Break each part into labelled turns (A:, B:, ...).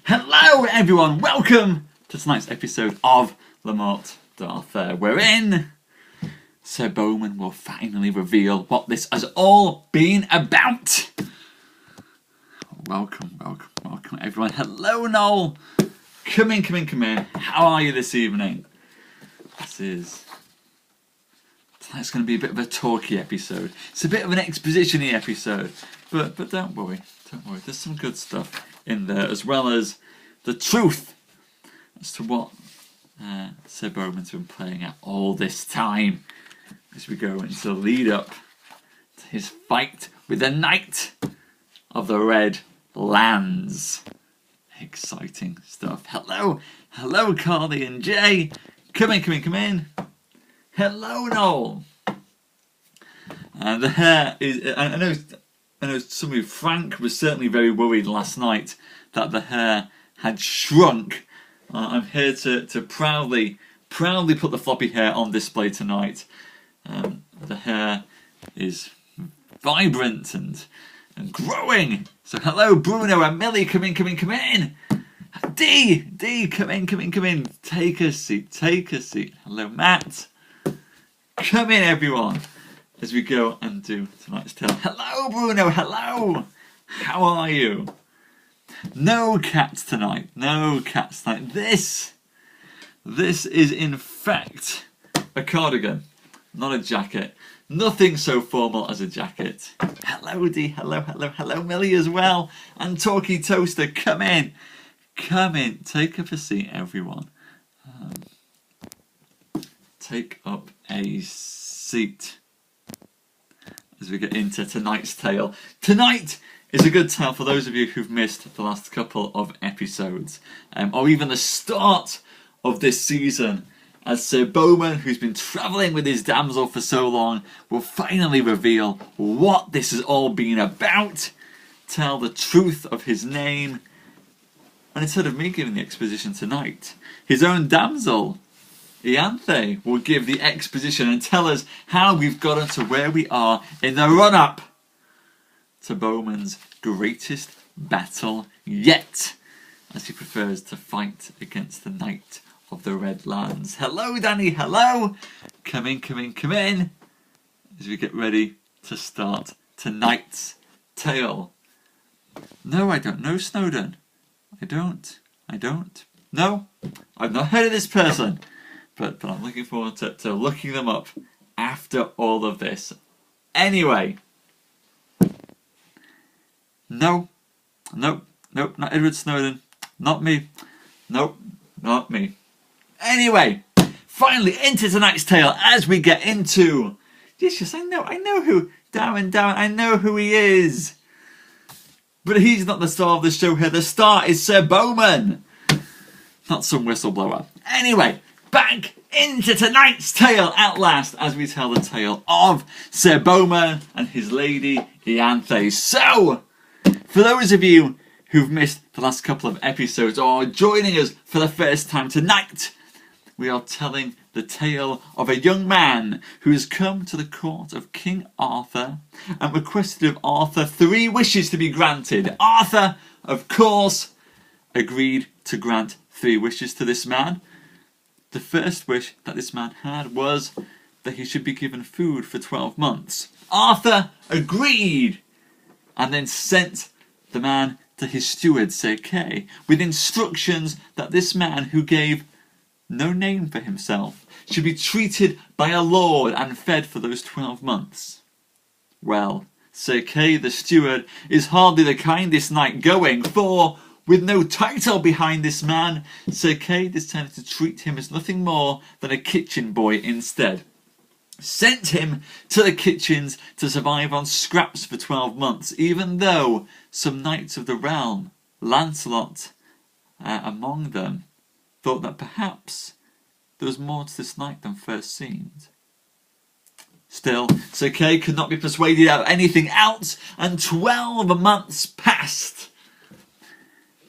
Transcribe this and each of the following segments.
A: Hello everyone, welcome to tonight's episode of Morte D'Arthur, wherein Sir Beaumains will finally reveal what this has all been about. Welcome everyone. Hello Noel. Come in. How are you this evening? Tonight's going to be a bit of a talky episode. It's a bit of an exposition-y episode, but don't worry. There's some good stuff in there, as well as the truth as to what Sir Beaumains has been playing at all this time, as we go into the lead up to his fight with the Knight of the Red Lands. Exciting stuff. Hello Carly and Jay. Come in. Hello Noel. And the hair is, I know some of you, Frank was certainly very worried last night that the hair had shrunk. I'm here to proudly put the floppy hair on display tonight. The hair is vibrant and growing. So hello Bruno and Millie, come in. D, come in. Take a seat. Hello Matt. Come in everyone, as we go and do tonight's tale. Hello Bruno, hello. How are you? No cats tonight. This is in fact a cardigan, not a jacket. Nothing so formal as a jacket. Hello D, hello Millie as well. And Talkie Toaster, come in. Take up a seat everyone. Take up a seat as we get into tonight's tale. Tonight is a good tale for those of you who've missed the last couple of episodes, or even the start of this season, as Sir Beaumains, who's been travelling with his damsel for so long, will finally reveal what this has all been about, tell the truth of his name, and instead of me giving the exposition tonight, his own damsel, Ianthe, will give the exposition and tell us how we've gotten to where we are in the run-up to Beaumains' greatest battle yet, as he prefers to fight against the Knight of the Red Lands. Hello Danny, hello! Come in, as we get ready to start tonight's tale. No, I don't know Snowden. I don't. No, I've not heard of this person. But I'm looking forward to looking them up after all of this. Anyway. No, not Edward Snowden. Not me. Nope, not me. Anyway, finally into tonight's tale as we get into... Yes, I know who... Darren, I know who he is. But he's not the star of the show here. The star is Sir Beaumains. Not some whistleblower. Anyway... Back into tonight's tale at last, as we tell the tale of Sir Beaumains and his lady Ianthe. So, for those of you who've missed the last couple of episodes or are joining us for the first time tonight, we are telling the tale of a young man who has come to the court of King Arthur and requested of Arthur 3 wishes to be granted. Arthur, of course, agreed to grant 3 wishes to this man. The first wish that this man had was that he should be given food for 12 months. Arthur agreed and then sent the man to his steward, Sir Kay, with instructions that this man, who gave no name for himself, should be treated by a lord and fed for those 12 months. Well, Sir Kay, the steward, is hardly the kindest knight going, for... with no title behind this man, Sir Kay decided to treat him as nothing more than a kitchen boy instead. Sent him to the kitchens to survive on scraps for 12 months, even though some knights of the realm, Lancelot among them, thought that perhaps there was more to this knight than first seemed. Still, Sir Kay could not be persuaded out of anything else, and 12 months passed.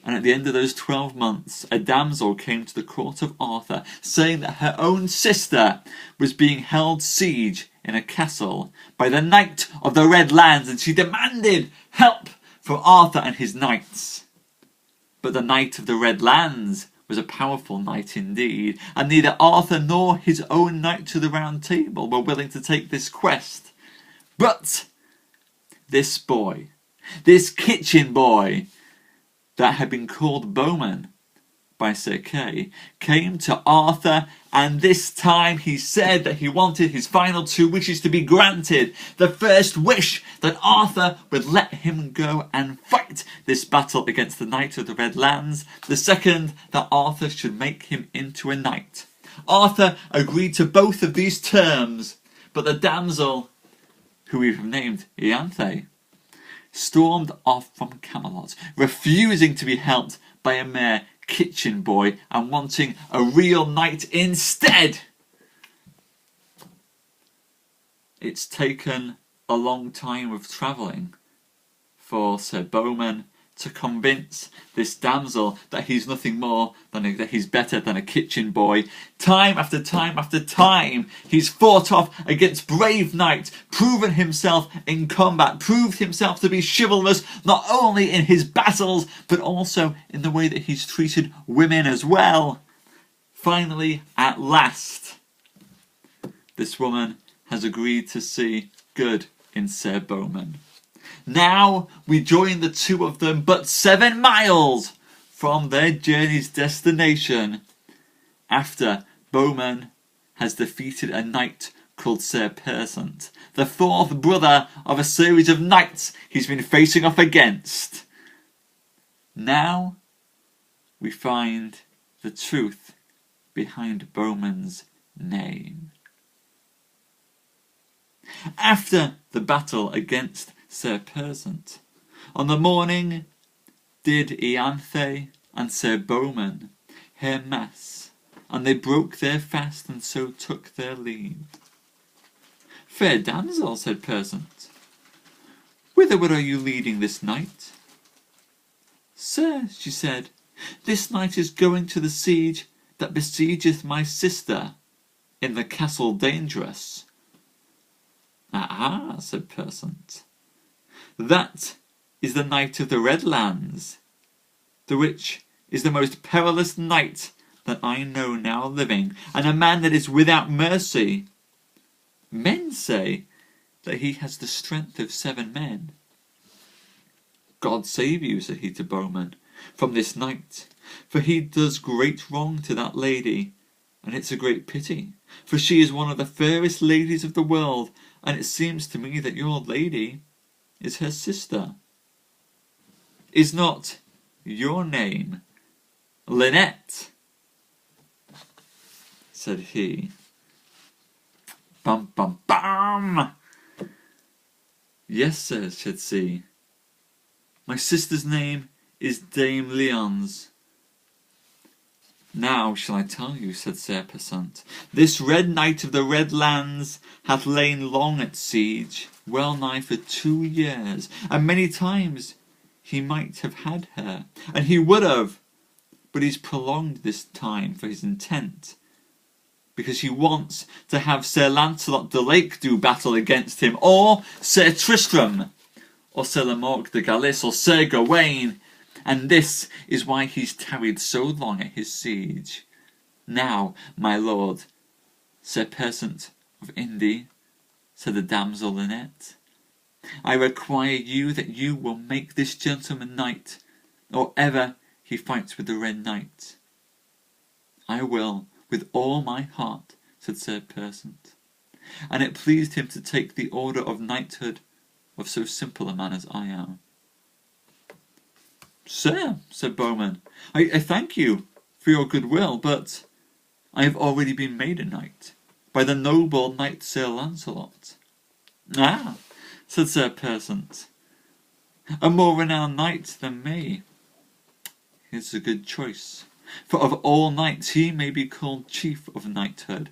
A: And at the end of those 12 months, a damsel came to the court of Arthur, saying that her own sister was being held siege in a castle by the Knight of the Red Lands, and she demanded help from Arthur and his knights. But the Knight of the Red Lands was a powerful knight indeed, and neither Arthur nor his own Knights of the Round Table were willing to take this quest. But this boy, this kitchen boy, that had been called Beaumains by Sir Kay, came to Arthur, and this time he said that he wanted his final 2 wishes to be granted. The first wish, that Arthur would let him go and fight this battle against the Knight of the Red Lands. The second, that Arthur should make him into a knight. Arthur agreed to both of these terms, but the damsel, who we have named Ianthe, stormed off from Camelot, refusing to be helped by a mere kitchen boy and wanting a real knight instead. It's taken a long time of travelling for Sir Beaumains to convince this damsel that he's nothing more than that he's better than a kitchen boy. Time after time after time, he's fought off against brave knights, proven himself in combat, proved himself to be chivalrous not only in his battles but also in the way that he's treated women as well. Finally, at last, this woman has agreed to see good in Sir Beaumains. Now we join the two of them but 7 miles from their journey's destination, after Beaumains has defeated a knight called Sir Persant, the 4th brother of a series of knights he's been facing off against. Now we find the truth behind Beaumains' name. After the battle against Sir Persant, on the morning did Ianthe and Sir Beaumains hear mass, and they broke their fast and so took their leave. "Fair damsel," said Persant, "whitherward are you leading this night?" "Sir," she said, "this night is going to the siege that besiegeth my sister in the castle dangerous." "Ah," said Persant, "that is the Knight of the Red Lands, the which is the most perilous knight that I know now living, and a man that is without mercy. Men say that he has the strength of 7 men. God save you," said he to Beaumains, "from this knight, for he does great wrong to that lady, and it's a great pity, for she is one of the fairest ladies of the world, and it seems to me that your lady is her sister. Is not your name Lynette?" said he. Bum bum bum! "Yes, sir," said she. "My sister's name is Dame Leon's." "Now shall I tell you," said Sir Persant. "This Red Knight of the Red Lands hath lain long at siege, well nigh for 2 years, and many times he might have had her, and he would have, but he's prolonged this time for his intent, because he wants to have Sir Lancelot de Lake do battle against him, or Sir Tristram, or Sir Lamoureux de Galis, or Sir Gawain, and this is why he's tarried so long at his siege. Now, my lord, Sir Persant of Inde," said the damsel Lynette, "I require you that you will make this gentleman knight, or ever he fights with the Red Knight." "I will, with all my heart," said Sir Persant, and it pleased him to take the order of knighthood of so simple a man as I am. "Sir," said Beaumains, I thank you for your goodwill, but I have already been made a knight by the noble knight Sir Lancelot." "Ah," said Sir Persant, "a more renowned knight than me. It's a good choice, for of all knights he may be called chief of knighthood,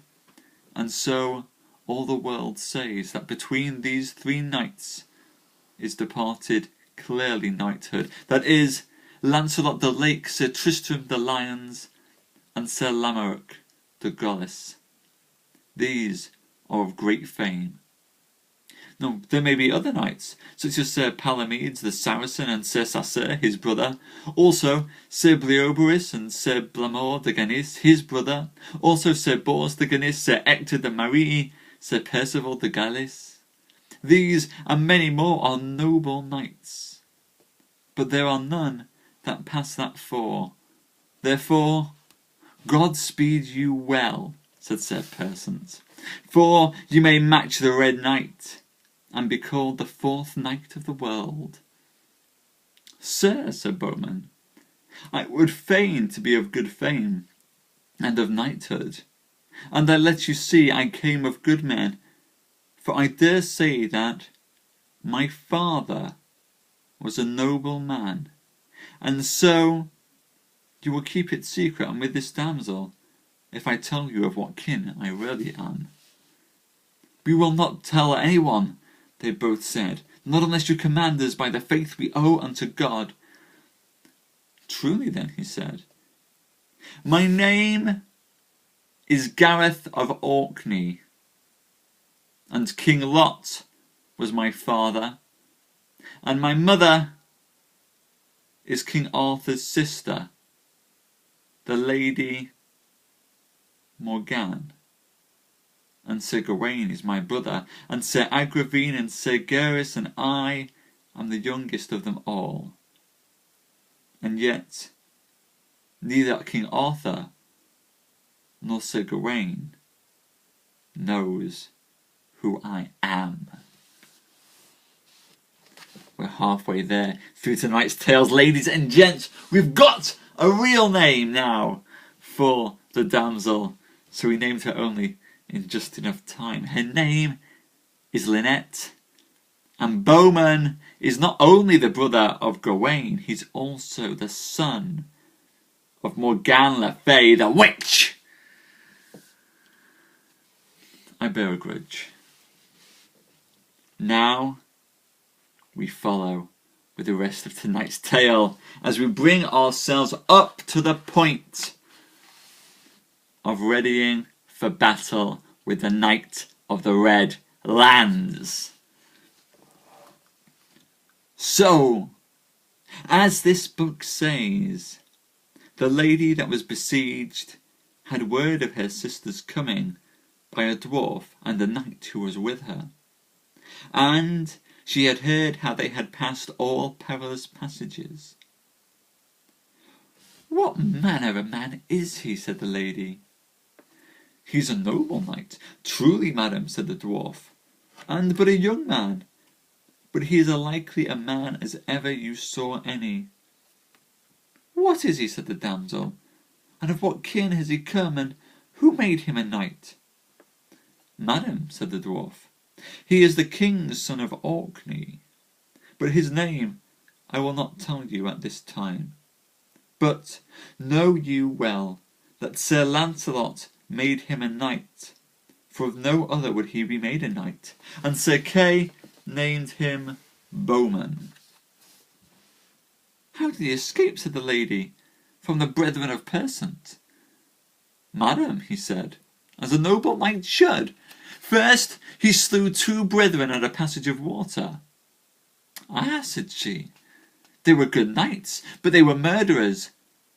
A: and so all the world says that between these 3 knights is departed clearly knighthood, that is, Lancelot de Lake, Sir Tristram de Lyons, and Sir Lamoureux de Galis. These are of great fame. No, there may be other knights, such as Sir Palamedes the Saracen and Sir Sacer, his brother. Also Sir Bleoberis and Sir Blamor de Ganis, his brother. Also Sir Bors de Ganis, Sir Ector de Marie, Sir Percival de Galis. These and many more are noble knights, but there are none that pass that four. Therefore, God speed you well, said Sir Persant, for you may match the Red Knight, and be called the fourth knight of the world. Sir, said Beaumains, I would fain to be of good fame, and of knighthood, and I let you see I came of good men, for I dare say that my father was a noble man, and so you will keep it secret and with this damsel, if I tell you of what kin I really am. We will not tell anyone, they both said, not unless you command us by the faith we owe unto God. Truly then, he said, my name is Gareth of Orkney, and King Lot was my father, and my mother is King Arthur's sister, the Lady Morgane, and Sir Gawain is my brother, and Sir Agravaine and Sir Gaheris, and I am the youngest of them all. And yet neither King Arthur nor Sir Gawain knows who I am. We're halfway there through tonight's tales, ladies and gents. We've got a real name now for the damsel, so we named her only in just enough time. Her name is Lynette, and Beaumains is not only the brother of Gawain, he's also the son of Morgane le Fay, the witch. I bear a grudge. Now we follow with the rest of tonight's tale as we bring ourselves up to the point of readying for battle with the Knight of the Red Lands. So, as this book says, the lady that was besieged had word of her sister's coming by a dwarf and a knight who was with her, and she had heard how they had passed all perilous passages. What manner of man is he? Said the lady. He's a noble knight. Truly, madam, said the dwarf, and but a young man. But he is as likely a man as ever you saw any. What is he? Said the damsel, and of what kin has he come, and who made him a knight? Madam, said the dwarf, he is the king's son of Orkney, but his name I will not tell you at this time. But know you well that Sir Lancelot made him a knight, for of no other would he be made a knight, and Sir Kay named him Beaumains. How did he escape, said the lady, from the brethren of Persant? Madam, he said, as a noble knight should. First he slew 2 brethren at a passage of water. Ah, said she, they were good knights, but they were murderers.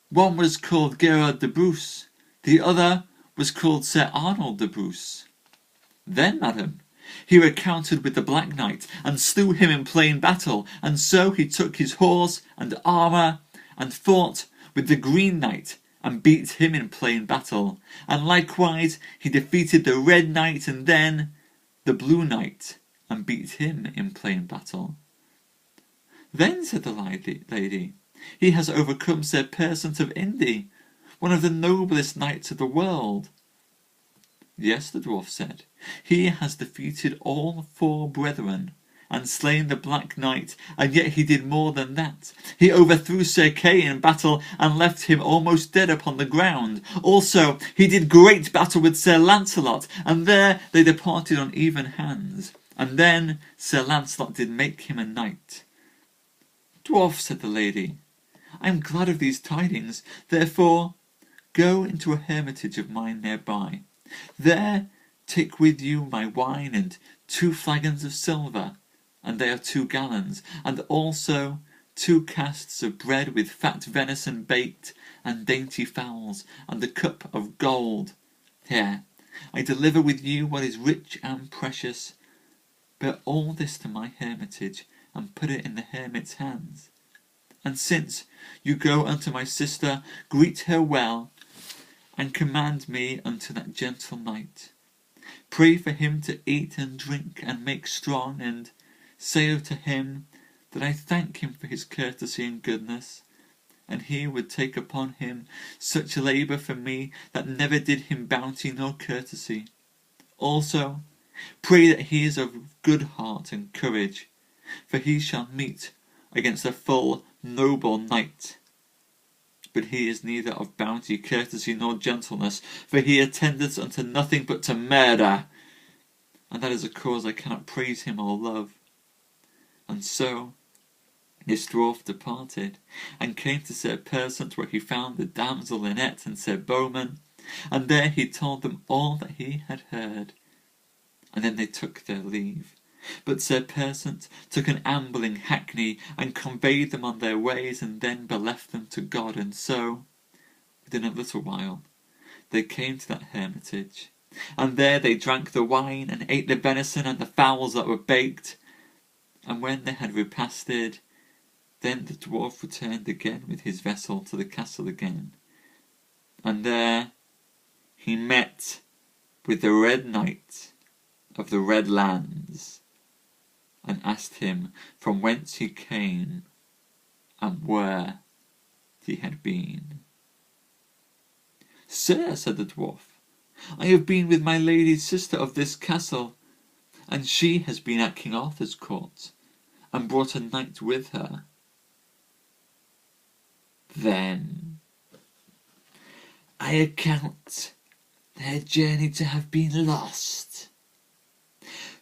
A: One was called Gerard de Bruce, the other was called Sir Arnold de Bruce. Then, madam, he recounted with the Black Knight, and slew him in plain battle, and so he took his horse and armour, and fought with the Green Knight, and beat him in plain battle, and likewise he defeated the Red Knight, and then the Blue Knight, and beat him in plain battle. Then, said the lady, he has overcome Sir Persant of Inde, one of the noblest knights of the world. Yes, the dwarf said, he has defeated all 4 brethren, and slain the Black Knight, and yet he did more than that. He overthrew Sir Kay in battle, and left him almost dead upon the ground. Also he did great battle with Sir Lancelot, and there they departed on even hands. And then Sir Lancelot did make him a knight. Dwarf, said the lady, I am glad of these tidings, therefore go into a hermitage of mine nearby. There Take with you my wine and 2 flagons of silver, and they are 2 gallons, and also 2 casts of bread with fat venison baked, and dainty fowls, and a cup of gold. Here, I deliver with you what is rich and precious. Bear all this to my hermitage, and put it in the hermit's hands. And since you go unto my sister, greet her well, and command me unto that gentle knight. Pray for him to eat and drink and make strong, and say unto him that I thank him for his courtesy and goodness, and he would take upon him such labour for me that never did him bounty nor courtesy. Also pray that he is of good heart and courage, for he shall meet against a full noble knight. But he is neither of bounty, courtesy, nor gentleness, for he attendeth unto nothing but to murder, and that is a cause I cannot praise him or love. And so this dwarf departed, and came to Sir Persant, where he found the damsel Lynette and Sir Beaumains, and there he told them all that he had heard. And then they took their leave. But Sir Persant took an ambling hackney, and conveyed them on their ways, and then beleft them to God. And so, within a little while, they came to that hermitage, and there they drank the wine, and ate the venison and the fowls that were baked. And when they had repasted, then the dwarf returned again with his vessel to the castle again, and there he met with the Red Knight of the Red Lands, and asked him from whence he came and where he had been. Sir, said the dwarf, I have been with my lady sister of this castle, and she has been at King Arthur's court, and brought a knight with her. Then I account their journey to have been lost,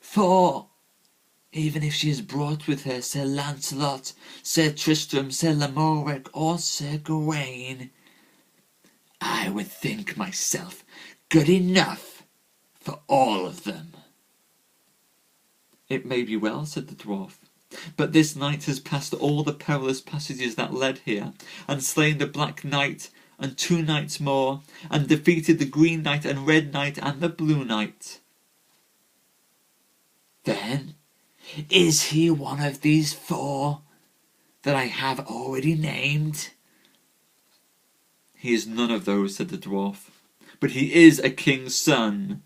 A: for even if she has brought with her Sir Lancelot, Sir Tristram, Sir Lamorec, or Sir Gawain, I would think myself good enough for all of them. It may be well, said the dwarf, but this knight has passed all the perilous passages that led here, and slain the Black Knight and 2 knights more, and defeated the Green Knight and Red Knight and the Blue Knight. Then is he one of these 4 that I have already named? He is none of those, said the dwarf, but he is a king's son.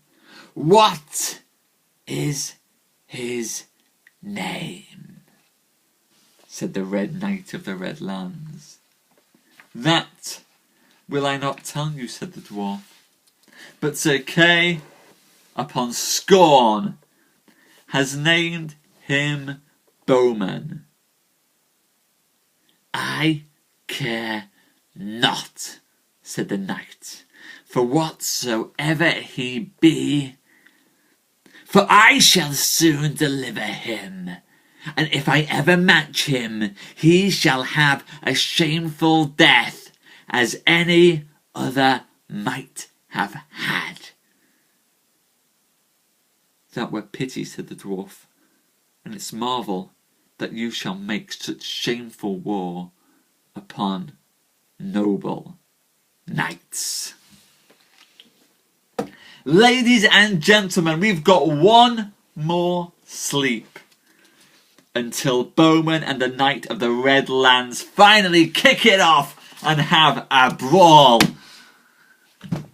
A: What is his name? Said the Red Knight of the Red Lands. That will I not tell you, said the dwarf, but Sir Kay, upon scorn, has named him Beaumains. I care not, said the knight, for whatsoever he be, for I shall soon deliver him, and if I ever match him, he shall have a shameful death, as any other might have had. That were pity, said the dwarf, and it's marvel that you shall make such shameful war upon noble knights. Ladies and gentlemen, we've got one more sleep until Beaumains and the Knight of the Red Lands finally kick it off and have a brawl.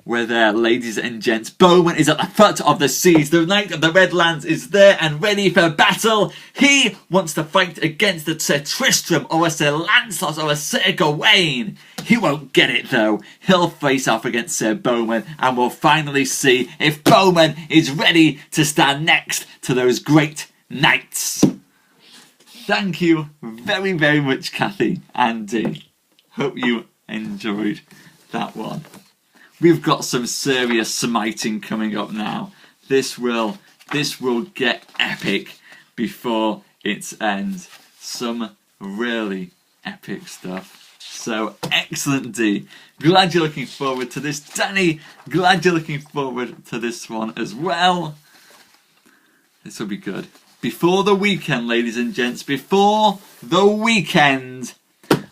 A: We're there, ladies and gents. Beaumains is at the foot of the siege. The Knight of the Red Lands is there and ready for battle. He wants to fight against a Sir Tristram or a Sir Lancelot or a Sir Gawain. He won't get it though. He'll face off against Sir Beaumains, and we'll finally see if Beaumains is ready to stand next to those great knights. Thank you very, very much, Kathy and Dee. Hope you enjoyed that one. We've got some serious smiting coming up now. This will get epic before its end. Some really epic stuff. So, excellent, D. Glad you're looking forward to this. Danny, glad you're looking forward to this one as well. This will be good. Before the weekend, ladies and gents, before the weekend,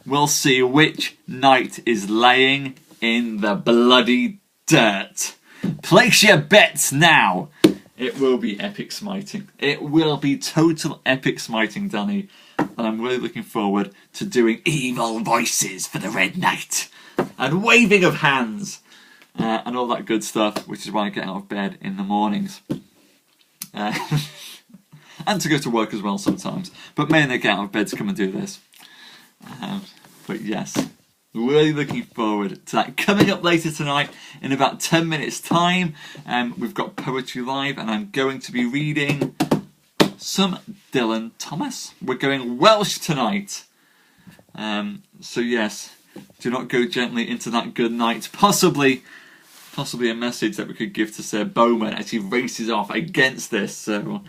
A: we'll see which knight is laying in the bloody dirt. Place your bets now. It will be epic smiting. It will be total epic smiting, Danny. And I'm really looking forward to doing evil voices for the Red Knight. And waving of hands. And all that good stuff, which is why I get out of bed in the mornings. And to go to work as well sometimes. But mainly I get out of bed to come and do this. But yes, really looking forward to that. Coming up later tonight in about 10 minutes time, we've got Poetry Live and I'm going to be reading some Dylan Thomas. We're going Welsh tonight. So yes, do not go gently into that good night. Possibly a message that we could give to Sir Beaumains as he races off against this. So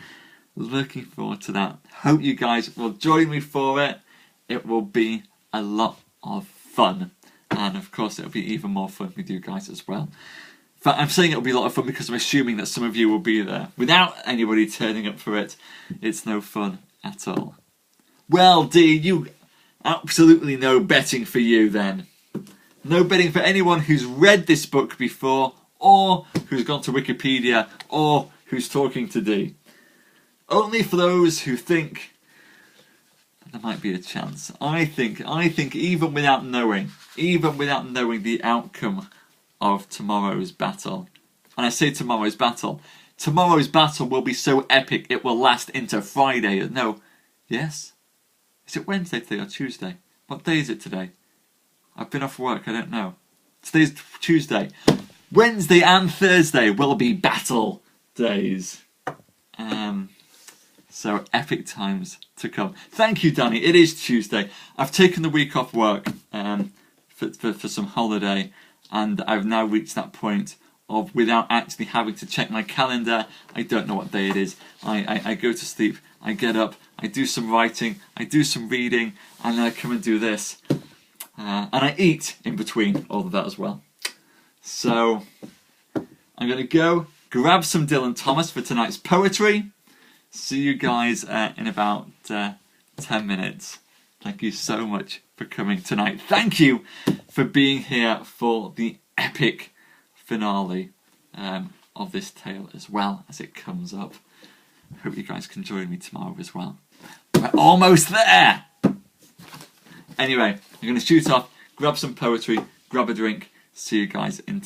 A: looking forward to that. Hope you guys will join me for it. It will be a lot of fun. And of course it'll be even more fun with you guys as well. In fact, I'm saying it'll be a lot of fun because I'm assuming that some of you will be there. Without anybody turning up for it, it's no fun at all. Well, D, you absolutely no betting for you then. No betting for anyone who's read this book before, or who's gone to Wikipedia, or who's talking to D. Only for those who think there might be a chance. I think even without knowing the outcome of tomorrow's battle, and I say tomorrow's battle will be so epic it will last into Friday. No, yes? Is it Wednesday today or Tuesday? What day is it today? I've been off work, I don't know. Today's Tuesday. Wednesday and Thursday will be battle days. So epic times to come. Thank you, Danny. It is Tuesday. I've taken the week off work for some holiday, and I've now reached that point of without actually having to check my calendar. I don't know what day it is. I go to sleep, I get up, I do some writing, I do some reading, and then I come and do this. And I eat in between all of that as well. So I'm going to go grab some Dylan Thomas for tonight's poetry. See you guys in about 10 minutes. Thank you so much for coming tonight. Thank you for being here for the epic finale of this tale as well as it comes up. Hope you guys can join me tomorrow as well. We're almost there! Anyway, I'm going to shoot off, grab some poetry, grab a drink. See you guys in 10.